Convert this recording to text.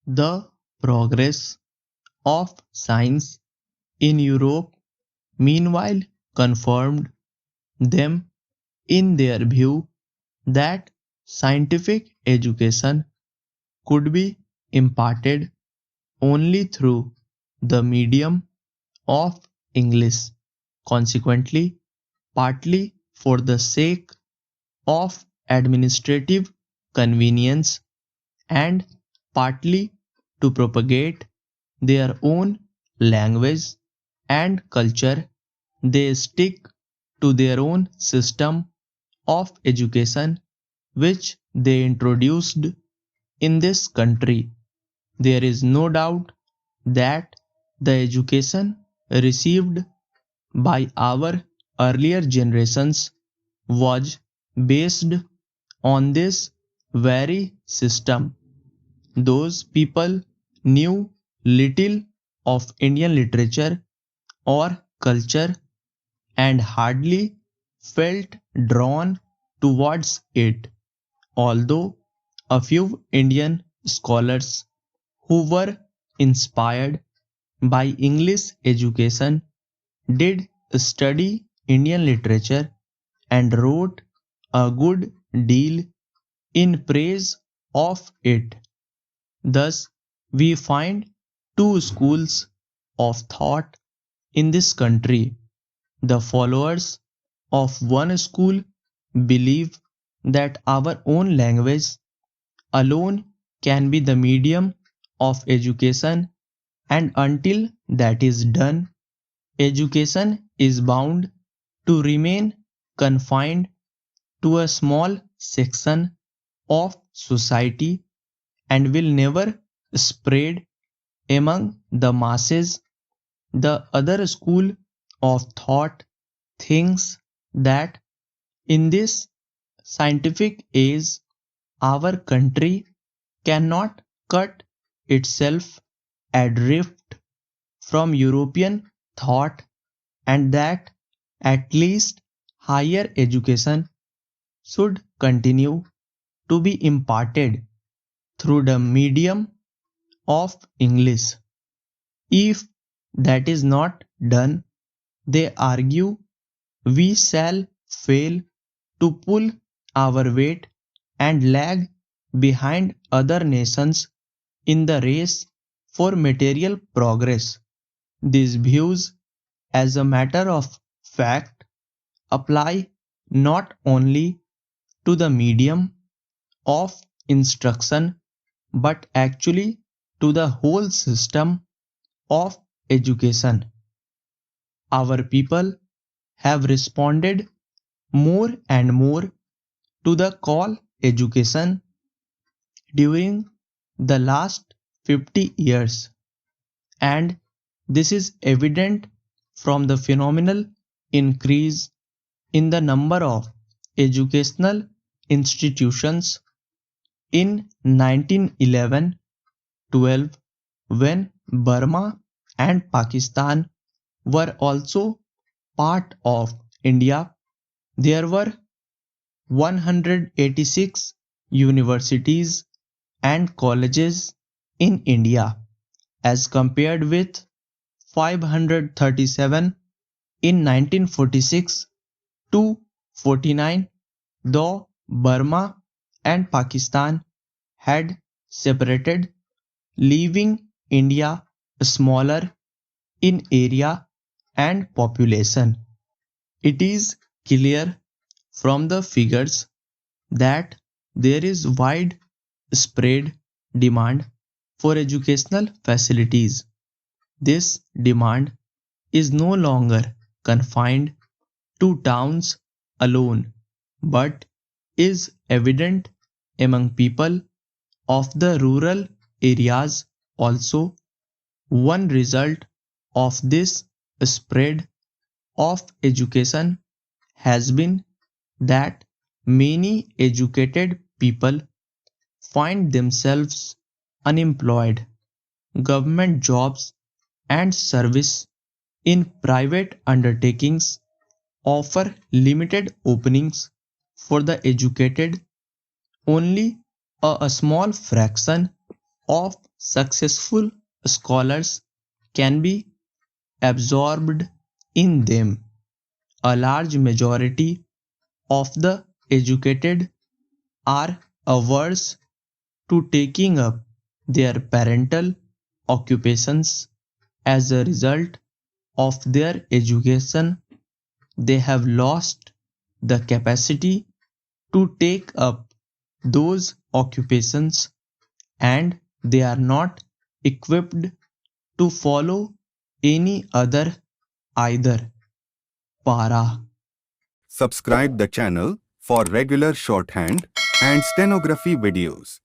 The progress of science in Europe meanwhile confirmed them in their view that scientific education could be imparted only through the medium of English. Consequently, partly for the sake of administrative convenience and partly to propagate their own language and culture, they stick to their own system of education which they introduced in this country. There is no doubt that the education received by our earlier generations was based on this very system. Those people knew little of Indian literature or culture and hardly felt drawn towards it, although a few Indian scholars who were inspired by English education did study Indian literature and wrote a good deal in praise of it. Thus, we find two schools of thought in this country. The followers of one school believe that our own language alone can be the medium of education, and until that is done, education is bound to remain confined to a small section of society and will never spread among the masses. The other school of thought thinks that in this scientific age, our country cannot cut itself adrift from European thought and that at least higher education should continue to be imparted through the medium of English. If that is not done, they argue, we shall fail to pull our weight and lag behind other nations in the race for material progress. These views, as a matter of fact, apply not only to the medium of instruction but actually to the whole system of education. Our people have responded more and more to the call education during the last 50 years, and this is evident from the phenomenal increase in the number of educational institutions in 1911-12, when Burma and Pakistan were also part of India. There were 186 universities and colleges in India as compared with 537 in 1946 to 49, though Burma and Pakistan had separated, leaving India smaller in area and population. It is clear from the figures that there is widespread demand for educational facilities. This demand is no longer confined to towns alone, but is evident among people of the rural areas also. One result of this spread of education has been that many educated people find themselves unemployed. Government jobs and service in private undertakings offer limited openings for the educated. Only a small fraction of successful scholars can be absorbed in them. A large majority of the educated are averse to taking up their parental occupations. As a result of their education, they have lost the capacity to take up those occupations, and they are not equipped to follow any other either. Para. Subscribe the channel for regular shorthand and stenography videos.